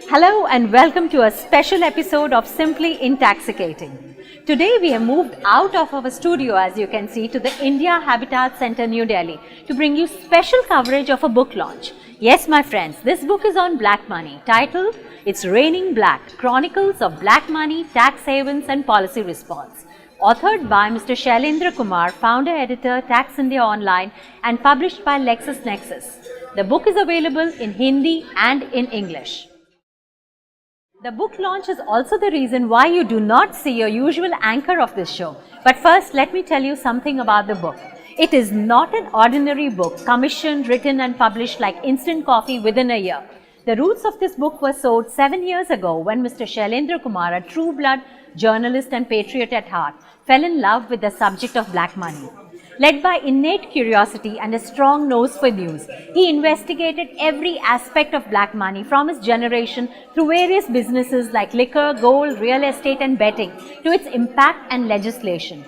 Hello and welcome to a special episode of Simply inTAXicating. Today we have moved out of our studio, as you can see, to the India Habitat Center, New Delhi, to bring you special coverage of a book launch. Yes, my friends, this book is on black money, titled It's Raining Black, Chronicles of Black Money, Tax Havens and Policy Response. Authored by Mr. Shailendra Kumar, Founder Editor, Tax India Online, and published by Lexis Nexis. The book is available in Hindi and in English. The book launch is also the reason why you do not see your usual anchor of this show. But first, let me tell you something about the book. It is not an ordinary book, commissioned, written and published like instant coffee within a year. The roots of this book were sowed 7 years ago when Mr. Shailendra Kumar, a true-blood journalist and patriot at heart, fell in love with the subject of black money. Led by innate curiosity and a strong nose for news, he investigated every aspect of black money from his generation through various businesses like liquor, gold, real estate and betting to its impact and legislation.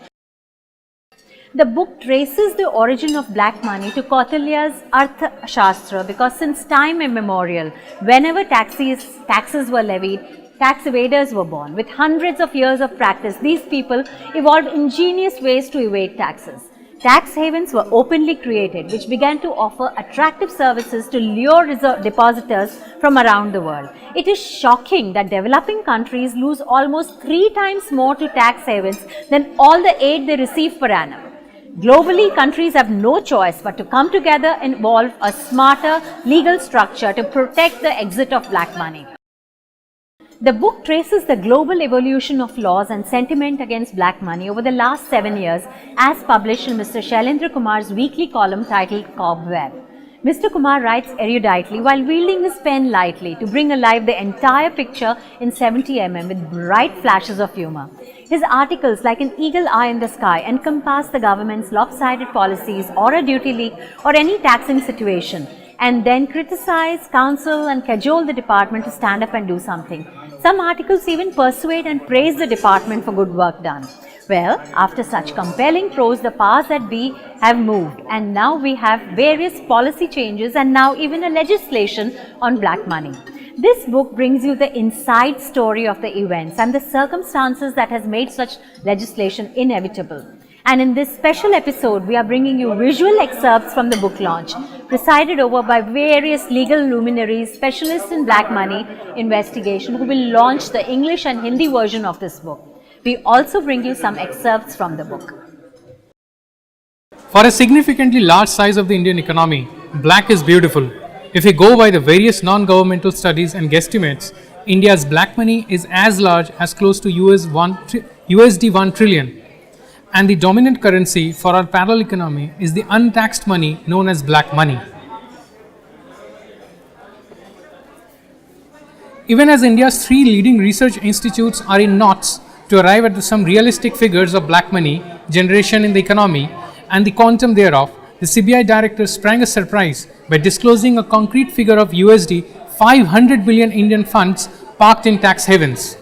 The book traces the origin of black money to Kautilya's Artha Shastra because since time immemorial, whenever taxes were levied, tax evaders were born. With hundreds of years of practice, these people evolved ingenious ways to evade taxes. Tax havens were openly created, which began to offer attractive services to lure depositors from around the world. It is shocking that developing countries lose almost 3 times more to tax havens than all the aid they receive per annum. Globally, countries have no choice but to come together and evolve a smarter legal structure to protect the exit of black money. The book traces the global evolution of laws and sentiment against black money over the last 7 years as published in Mr. Shailendra Kumar's weekly column titled Cobweb. Mr. Kumar writes eruditely while wielding his pen lightly to bring alive the entire picture in 70 mm with bright flashes of humor. His articles, like an eagle eye in the sky, encompass the government's lopsided policies or a duty leak or any taxing situation, and then criticize, counsel and cajole the department to stand up and do something. Some articles even persuade and praise the department for good work done. Well, after such compelling prose, the powers that be have moved, and now we have various policy changes and now even a legislation on black money. This book brings you the inside story of the events and the circumstances that has made such legislation inevitable. And in this special episode, we are bringing you visual excerpts from the book launch, presided over by various legal luminaries, specialists in black money investigation, who will launch the English and Hindi version of this book. We also bring you some excerpts from the book. For a significantly large size of the Indian economy, black is beautiful. If we go by the various non-governmental studies and guesstimates, India's black money is as large as close to USD 1 trillion. And the dominant currency for our parallel economy is the untaxed money known as black money. Even as India's 3 leading research institutes are in knots to arrive at some realistic figures of black money generation in the economy and the quantum thereof, the CBI director sprang a surprise by disclosing a concrete figure of USD 500 billion Indian funds parked in tax havens.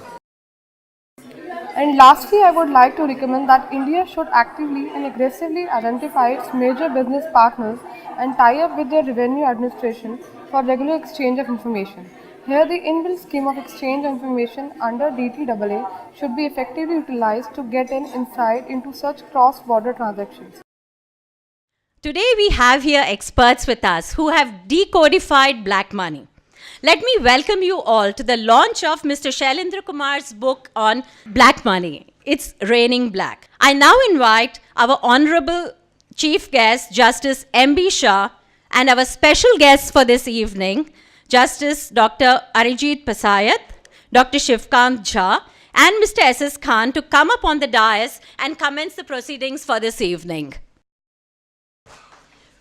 And lastly, I would like to recommend that India should actively and aggressively identify its major business partners and tie up with their revenue administration for regular exchange of information. Here, the inbuilt scheme of exchange of information under DTAA should be effectively utilized to get an insight into such cross-border transactions. Today we have here experts with us who have decodified black money. Let me welcome you all to the launch of Mr. Shailendra Kumar's book on black money. It's Raining Black. I now invite our Honorable Chief Guest, Justice M B Shah, and our special guests for this evening, Justice Dr. Arijit Pasayat, Dr. Shivkant Jha, and Mr. S.S. Kant to come up on the dais and commence the proceedings for this evening.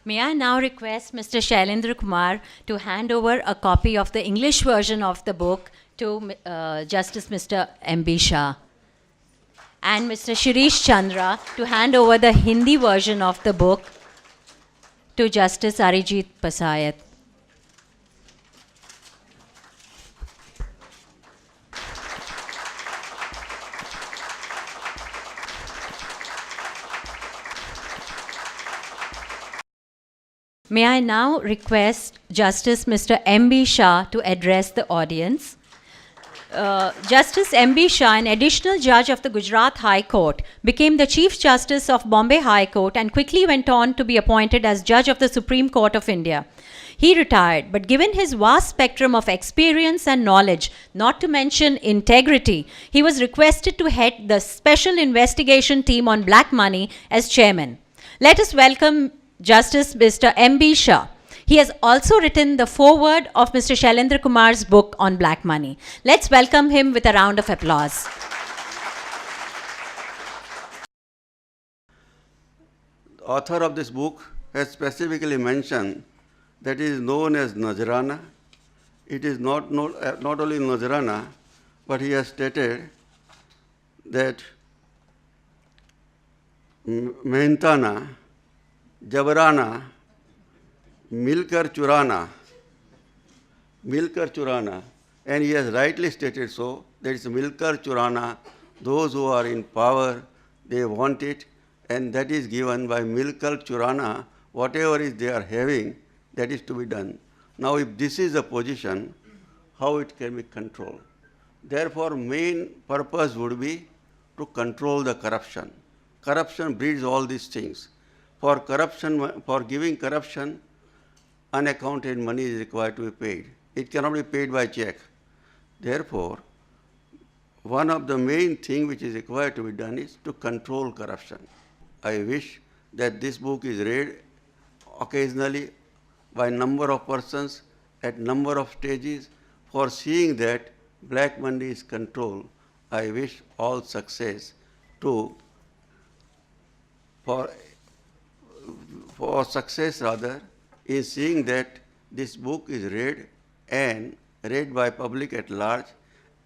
May I now request Mr. Shailendra Kumar to hand over a copy of the English version of the book to Justice Mr. M B Shah. and Mr. Shirish Chandra to hand over the Hindi version of the book to Justice Arijit Pasayat. May I now request Justice Mr. M B Shah to address the audience. Justice M B Shah, an additional judge of the Gujarat High Court, became the Chief Justice of Bombay High Court and quickly went on to be appointed as Judge of the Supreme Court of India. He retired, but given his vast spectrum of experience and knowledge, not to mention integrity, he was requested to head the Special Investigation Team on Black Money as chairman. Let us welcome Justice Mr. M B Shah. He has also written the foreword of Mr. Shailendra Kumar's book on black money. Let's welcome him with a round of applause. The author of this book has specifically mentioned that it is known as Nazrana. It is not only Nazrana, but he has stated that Mehtana, Jabarana, Milkar Churana, and he has rightly stated so, that it's Milkar Churana, those who are in power, they want it, and that is given by Milkar Churana, whatever is they are having, that is to be done. Now, if this is the position, how it can be controlled? Therefore, main purpose would be to control the corruption. Corruption breeds all these things. For giving corruption, unaccounted money is required to be paid. It cannot be paid by check. Therefore, one of the main things which is required to be done is to control corruption. I wish that this book is read occasionally by number of persons at number of stages for seeing that black money is controlled. I wish all success for success rather in seeing that this book is read and read by public at large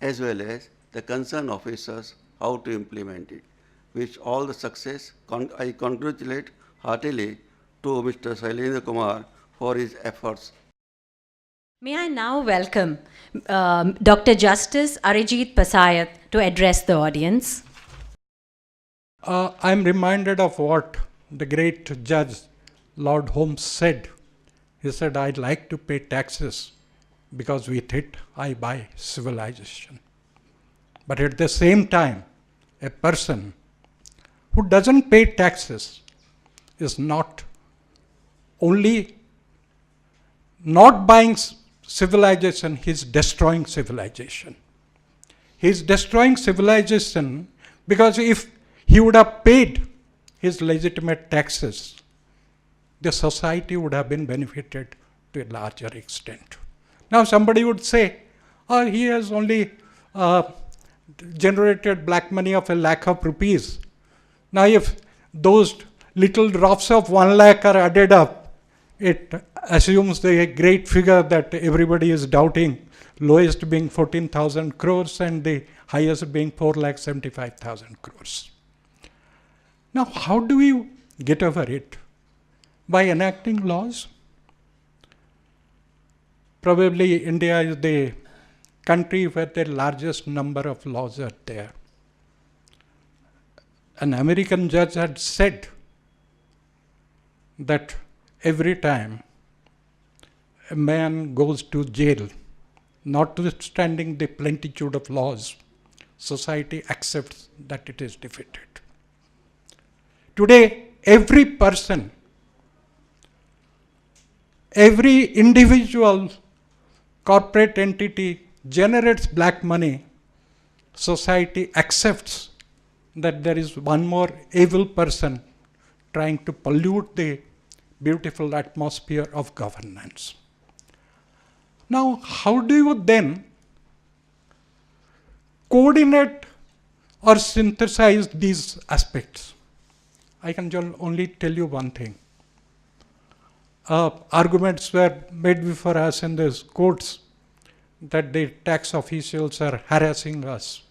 as well as the concerned officers how to implement it. Wish all the success. I congratulate heartily to Mr. Shailendra Kumar for his efforts. May I now welcome Dr. Justice Arijit Pasayat to address the audience. I'm reminded of what the great Judge Lord Holmes said. He said, I'd like to pay taxes because with it I buy civilization. But at the same time, a person who doesn't pay taxes is not only not buying civilization, he's destroying civilization. He's destroying civilization because if he would have paid his legitimate taxes, the society would have been benefited to a larger extent. Now somebody would say, oh, he has only generated black money of 1 lakh of rupees. Now if those little drops of 1 lakh are added up, it assumes the great figure that everybody is doubting, lowest being 14,000 crores and the highest being 4,75,000 crores. Now how do we get over it? By enacting laws? Probably India is the country where the largest number of laws are there. An American judge had said that every time a man goes to jail, notwithstanding the plenitude of laws, society accepts that it is defeated. Today, every person, every individual corporate entity generates black money, society accepts that there is one more evil person trying to pollute the beautiful atmosphere of governance. Now, how do you then coordinate or synthesize these aspects? I can only tell you one thing. Arguments were made before us in these courts that the tax officials are harassing us.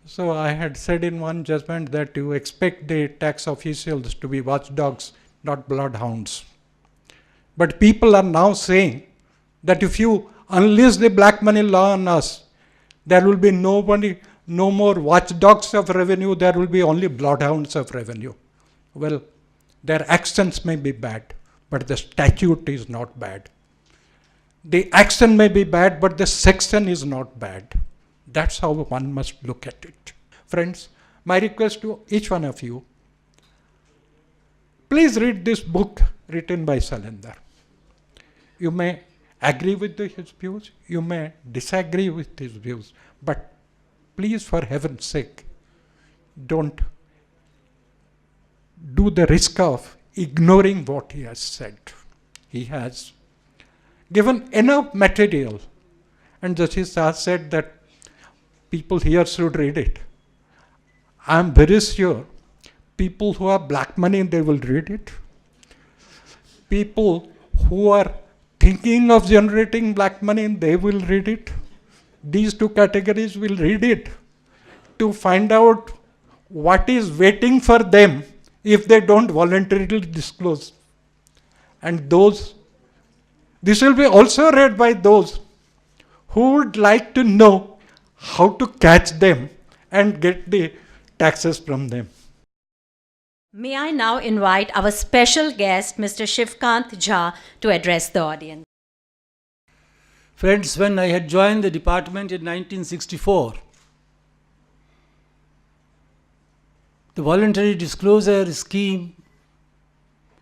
So I had said in one judgment that you expect the tax officials to be watchdogs, not bloodhounds. But people are now saying that if you unleash the black money law on us, there will be no more watchdogs of revenue, there will be only bloodhounds of revenue. Well, their actions may be bad, but the statute is not bad. The action may be bad, but the section is not bad. That's how one must look at it. Friends, my request to each one of you, please read this book written by Shailendra. You may agree with his views, you may disagree with his views, but please, for heaven's sake, don't do the risk of ignoring what he has said. He has given enough material, and Justice Shah said that people here should read it. I am very sure people who have black money, they will read it. People who are thinking of generating black money, they will read it. These two categories will read it to find out what is waiting for them if they don't voluntarily disclose. And this will be also read by those who would like to know how to catch them and get the taxes from them. May I now invite our special guest, Mr. Kant Jha, to address the audience. Friends, when I had joined the department in 1964, the voluntary disclosure scheme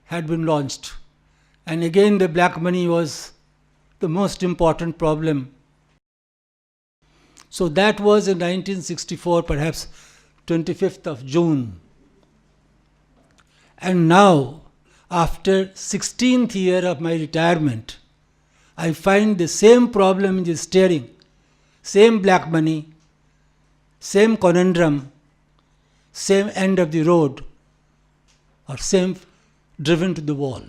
had been launched. And again, the black money was the most important problem. So that was in 1964, perhaps 25th of June. And now, after 16th year of my retirement, I find the same problem is staring, same black money, same conundrum, same end of the road, or same driven to the wall.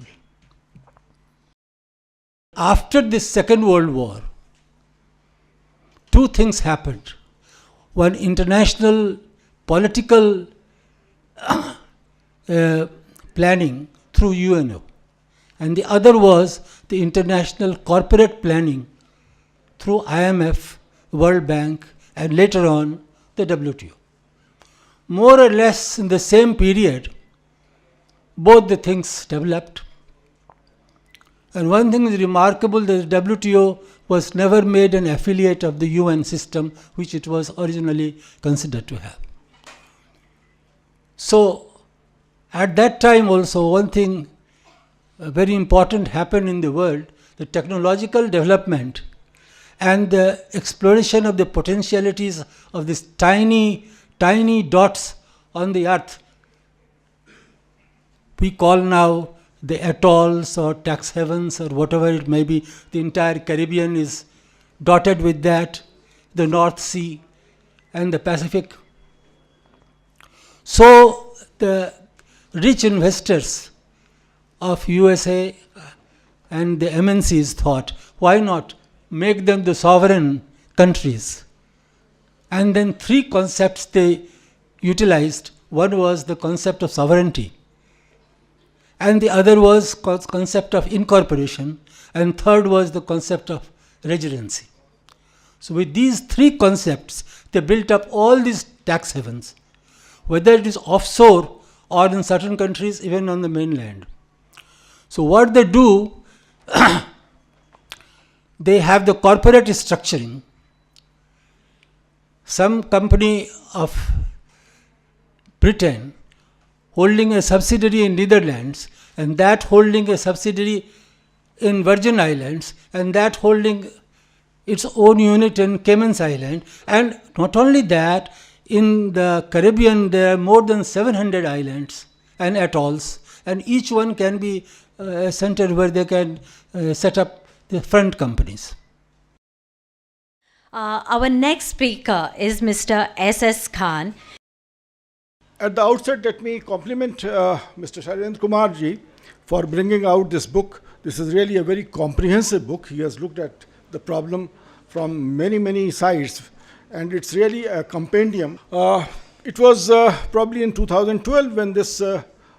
After the Second World War, two things happened. One, international political planning through UNO, and the other was the international corporate planning through IMF, World Bank, and later on the WTO. More or less in the same period, both the things developed. And one thing is remarkable, that the WTO was never made an affiliate of the UN system, which it was originally considered to have. So, at that time also, one thing very important happened in the world, the technological development and the exploration of the potentialities of these tiny dots on the earth. We call now the atolls or tax havens or whatever it may be. The entire Caribbean is dotted with that, the North Sea and the Pacific. So the rich investors of USA and the MNCs thought, why not make them the sovereign countries? And then three concepts they utilized. One was the concept of sovereignty, and the other was concept of incorporation, and third was the concept of residency. So with these three concepts, they built up all these tax havens, whether it is offshore or in certain countries, even on the mainland. So what they do, they have the corporate structuring. Some company of Britain holding a subsidiary in Netherlands, and that holding a subsidiary in Virgin Islands, and that holding its own unit in Cayman Island. And not only that, in the Caribbean there are more than 700 islands and atolls, and each one can be a center where they can set up the front companies. Our next speaker is Mr. S.S. Khan. At the outset, let me compliment Mr. Shailendra Kumar ji for bringing out this book. This is really a very comprehensive book. He has looked at the problem from many sides, and it's really a compendium. It was probably in 2012 when this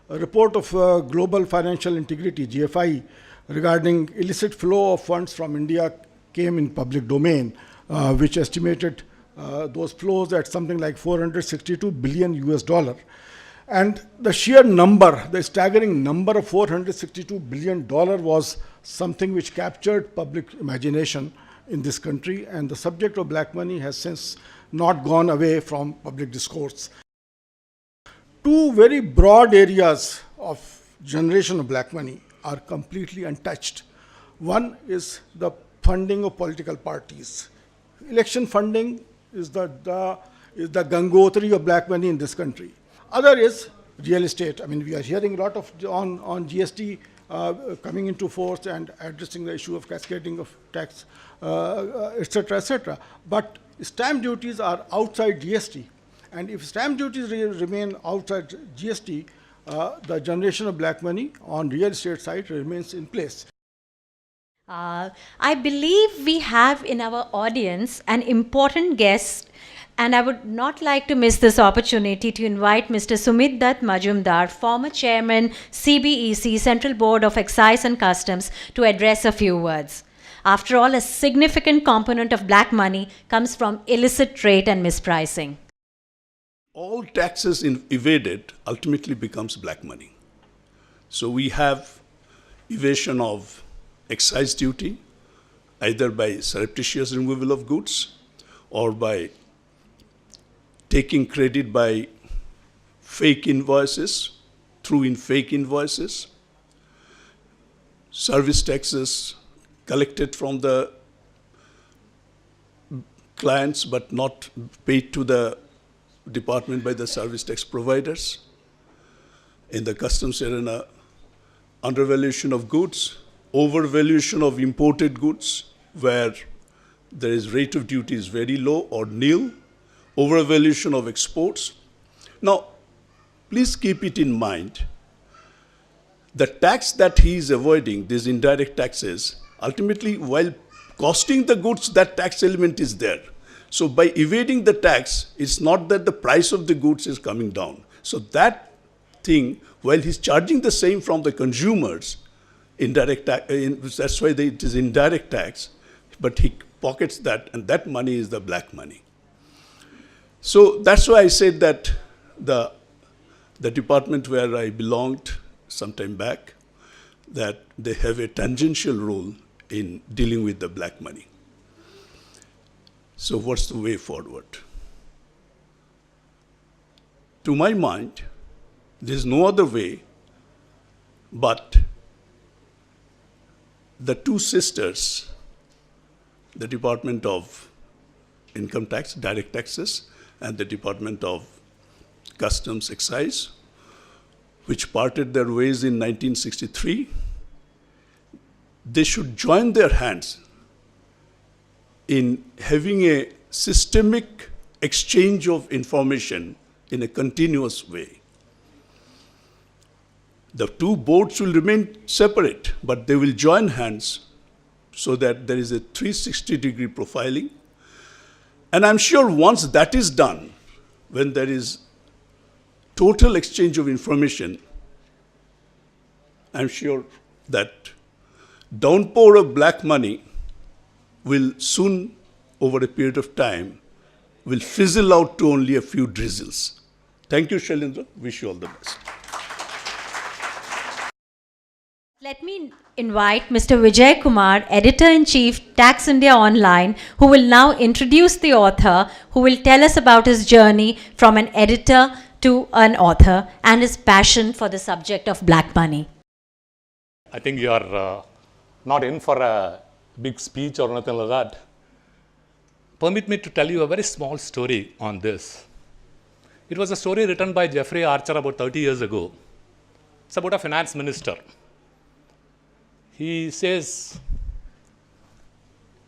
report of Global Financial Integrity, GFI, regarding illicit flow of funds from India came in public domain, which estimated those flows at something like $462 billion US. And the sheer number, the staggering number of $462 billion was something which captured public imagination in this country, and the subject of black money has since not gone away from public discourse. Two very broad areas of generation of black money are completely untouched. One is the funding of political parties. Election funding is the gangotri of black money in this country. Other is real estate. I mean, we are hearing a lot of on GST coming into force and addressing the issue of cascading of tax, etc., etc. But stamp duties are outside GST. And if stamp duties remain outside GST, the generation of black money on real estate side remains in place. I believe we have in our audience an important guest, and I would not like to miss this opportunity to invite Mr. Sumit Dutt Majumder, former Chairman, CBEC, Central Board of Excise and Customs, to address a few words. After all, a significant component of black money comes from illicit trade and mispricing. All taxes evaded ultimately becomes black money. So we have evasion of excise duty, either by surreptitious removal of goods or by taking credit by fake invoices, fake invoices, service taxes collected from the clients but not paid to the department by the service tax providers. In the customs arena, undervaluation of goods, overvaluation of imported goods where there is rate of duty is very low or nil, overvaluation of exports. Now, please keep it in mind, the tax that he is avoiding, these indirect taxes, ultimately while costing the goods, that tax element is there. So by evading the tax, it's not that the price of the goods is coming down. So that thing, while he's charging the same from the consumers, indirect tax, that's why it is indirect tax, but he pockets that, and that money is the black money. So that's why I said that the department where I belonged some time back, that they have a tangential role in dealing with the black money. So what's the way forward? To my mind, there's no other way but the two sisters, the Department of Income Tax, Direct Taxes, and the Department of Customs Excise, which parted their ways in 1963, they should join their hands in having a systemic exchange of information in a continuous way. The two boards will remain separate, but they will join hands so that there is a 360-degree profiling. And I'm sure once that is done, when there is total exchange of information, I'm sure that downpour of black money will soon, over a period of time, will fizzle out to only a few drizzles. Thank you, Shailendra. Wish you all the best. Let me invite Mr. Vijay Kumar, Editor-in-Chief, Tax India Online, who will now introduce the author, who will tell us about his journey from an editor to an author and his passion for the subject of black money. I think you are not in for a big speech or nothing like that. Permit me to tell you a very small story on this. It was a story written by Jeffrey Archer about 30 years ago. It's about a finance minister. He says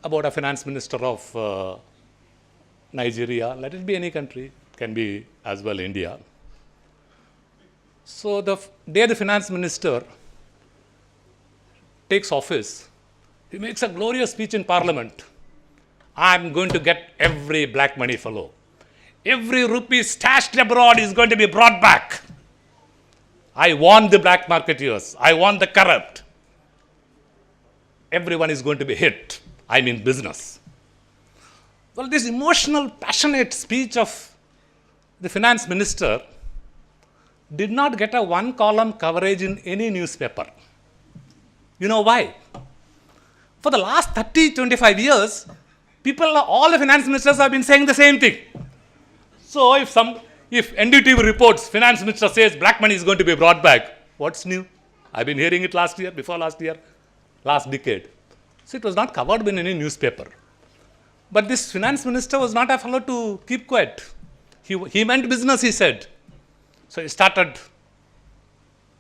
about a finance minister of Nigeria, let it be any country, it can be as well India. So the day the finance minister takes office, he makes a glorious speech in Parliament, I'm going to get every black money fellow. Every rupee stashed abroad is going to be brought back. I want the black marketeers. I want the corrupt. Everyone is going to be hit. I'm in business. Well, this emotional, passionate speech of the finance minister did not get a one-column coverage in any newspaper. You know why? For the last 30, 25 years, all the finance ministers have been saying the same thing. So if NDTV reports, finance minister says black money is going to be brought back, what's new? I've been hearing it last year, before last year, last decade. So it was not covered in any newspaper. But this finance minister was not a fellow to keep quiet. He meant business, he said. So he started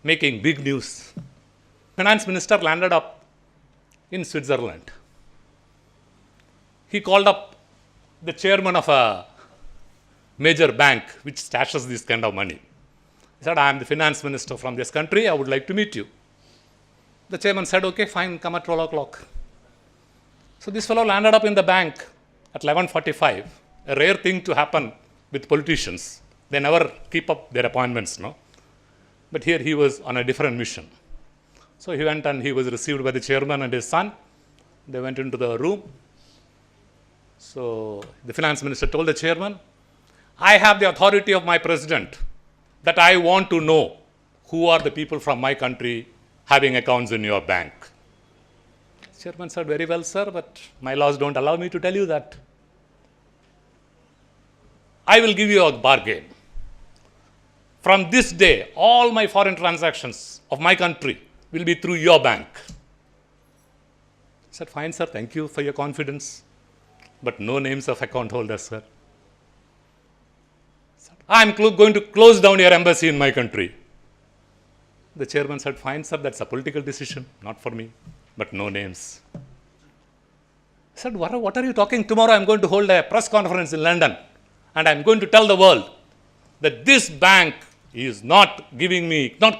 making big news. Finance minister landed up in Switzerland. He called up the chairman of a major bank which stashes this kind of money. He said, I am the finance minister from this country, I would like to meet you. The chairman said, okay, fine, come at 12 o'clock. So this fellow landed up in the bank at 11:45, a rare thing to happen with politicians. They never keep up their appointments, no? But here he was on a different mission. So he went and he was received by the chairman and his son. They went into the room. So the finance minister told the chairman, I have the authority of my president that I want to know who are the people from my country having accounts in your bank. The chairman said, very well, sir, but my laws don't allow me to tell you that. I will give you a bargain. From this day, all my foreign transactions of my country will be through your bank. I said, fine, sir, thank you for your confidence, but no names of account holders, sir. I'm going to close down your embassy in my country. The chairman said, fine, sir, that's a political decision, not for me, but no names. I said, what are you talking? Tomorrow I'm going to hold a press conference in London, and I'm going to tell the world that this bank is not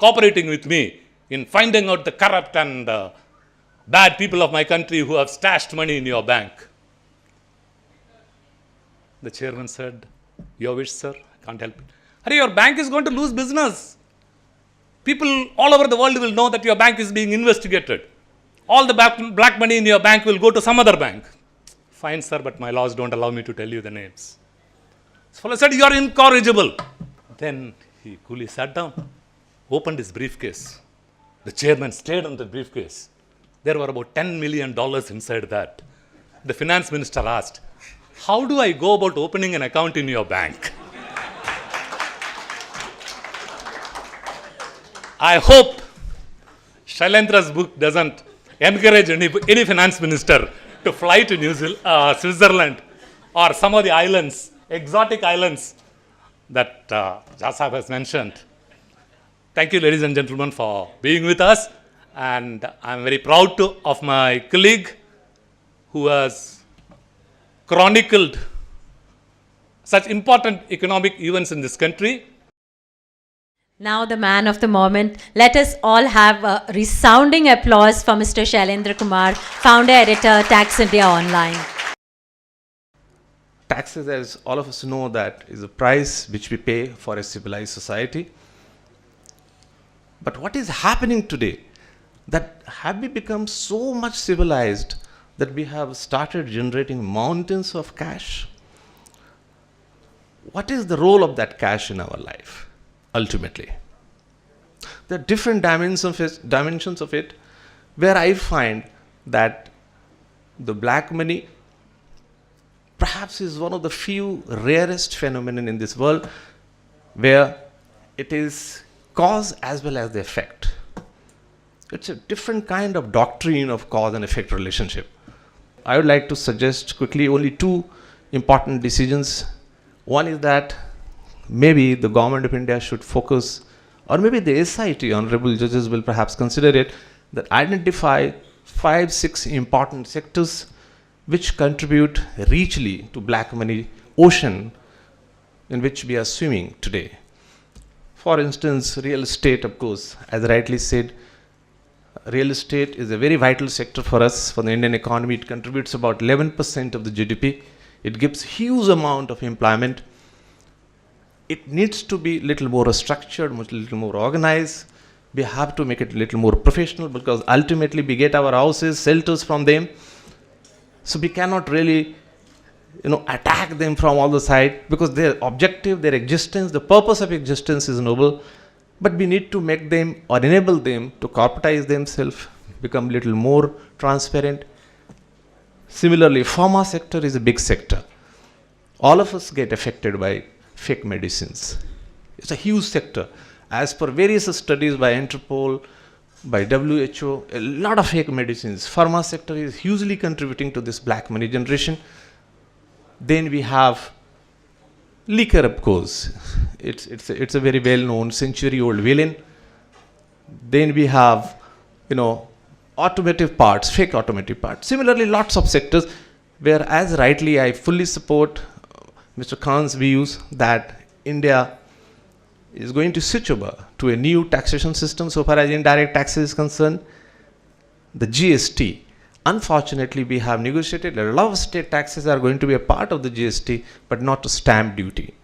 cooperating with me in finding out the corrupt and bad people of my country who have stashed money in your bank. The chairman said, your wish, sir, I can't help it. Your bank is going to lose business. People all over the world will know that your bank is being investigated. All the black money in your bank will go to some other bank. Fine, sir, but my laws don't allow me to tell you the names. The fellow said, you are incorrigible. Then he coolly sat down, opened his briefcase. The chairman stared on the briefcase. There were about $10 million inside that. The finance minister asked, how do I go about opening an account in your bank? I hope Shailendra's book doesn't encourage any finance minister to fly to Switzerland or some of the islands, exotic islands that Aasha has mentioned. Thank you, ladies and gentlemen, for being with us. And I'm very proud of my colleague who has chronicled such important economic events in this country. Now the man of the moment. Let us all have a resounding applause for Mr. Shailendra Kumar, Founder Editor, Tax India Online. Taxes, as all of us know, that is a price which we pay for a civilized society. But what is happening today? That have we become so much civilized that we have started generating mountains of cash? What is the role of that cash in our life? Ultimately, there are different dimensions of it, where I find that the black money perhaps is one of the few rarest phenomena in this world where it is cause as well as the effect. It's a different kind of doctrine of cause and effect relationship. I would like to suggest quickly only two important decisions. One is that maybe the government of India should focus, or maybe the SIT, Hon'ble Judges, will perhaps consider it, that identify 5-6 important sectors which contribute richly to black money ocean in which we are swimming today. For instance, real estate, of course, as rightly said, real estate is a very vital sector for us, for the Indian economy. It contributes about 11% of the GDP. It gives huge amount of employment. It needs to be little more structured, little more organized. We have to make it a little more professional, because ultimately we get our houses, shelters from them. So we cannot really, attack them from all the sides, because their objective, their existence, the purpose of existence is noble. But we need to make them or enable them to corporatize themselves, become a little more transparent. Similarly, pharma sector is a big sector. All of us get affected by fake medicines. It's a huge sector. As per various studies by Interpol, by WHO, a lot of fake medicines. Pharma sector is hugely contributing to this black money generation. Then we have liquor, of course. It's a very well-known century-old villain. Then we have, automotive parts, fake automotive parts. Similarly, lots of sectors where, as rightly, I fully support Mr. Kant's views that India is going to switch over to a new taxation system so far as indirect taxes is concerned. The GST. Unfortunately, we have negotiated a lot of state taxes are going to be a part of the GST, but not stamp duty.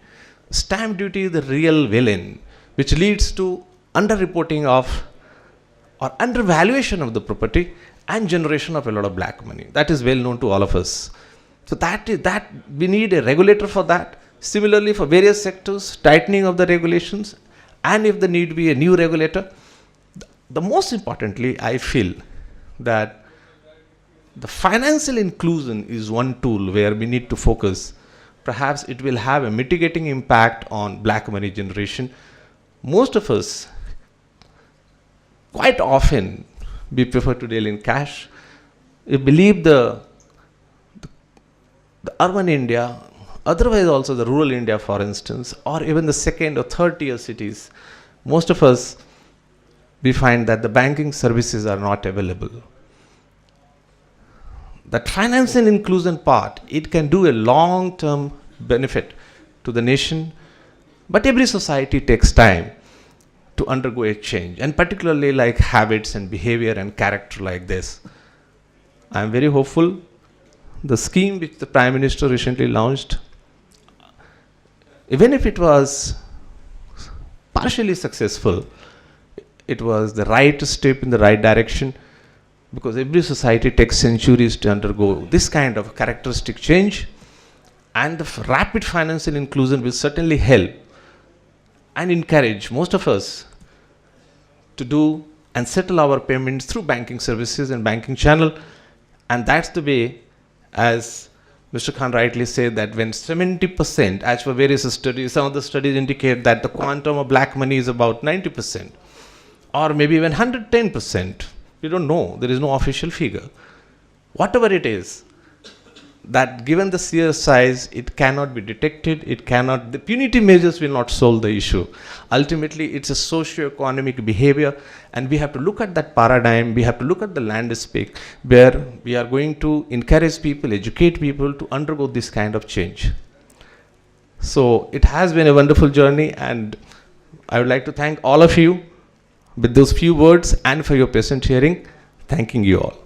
Stamp duty is the real villain, which leads to underreporting of or undervaluation of the property and generation of a lot of black money. That is well known to all of us. So that we need a regulator for that. Similarly, for various sectors, tightening of the regulations, and if there need be a new regulator. The most importantly, I feel that the financial inclusion is one tool where we need to focus. Perhaps it will have a mitigating impact on black money generation. Most of us, quite often, we prefer to deal in cash. We believe the urban India, otherwise also the rural India, for instance, or even the second or third tier cities, most of us, we find that the banking services are not available. That financial inclusion part, it can do a long-term benefit to the nation, but every society takes time to undergo a change, and particularly like habits and behavior and character like this. I am very hopeful. The scheme which the Prime Minister recently launched, even if it was partially successful, it was the right step in the right direction, because every society takes centuries to undergo this kind of characteristic change, and the rapid financial inclusion will certainly help and encourage most of us to do and settle our payments through banking services and banking channel. And that's the way, as Mr. Khan rightly said, that when 70%, as per various studies, some of the studies indicate that the quantum of black money is about 90%, or maybe even 110%. We don't know. There is no official figure. Whatever it is, that given the sheer size, it cannot be detected. The punitive measures will not solve the issue. Ultimately, it's a socio-economic behavior, and we have to look at that paradigm. We have to look at the landscape where we are going to encourage people, educate people to undergo this kind of change. So it has been a wonderful journey, and I would like to thank all of you with those few words and for your patient hearing. Thanking you all.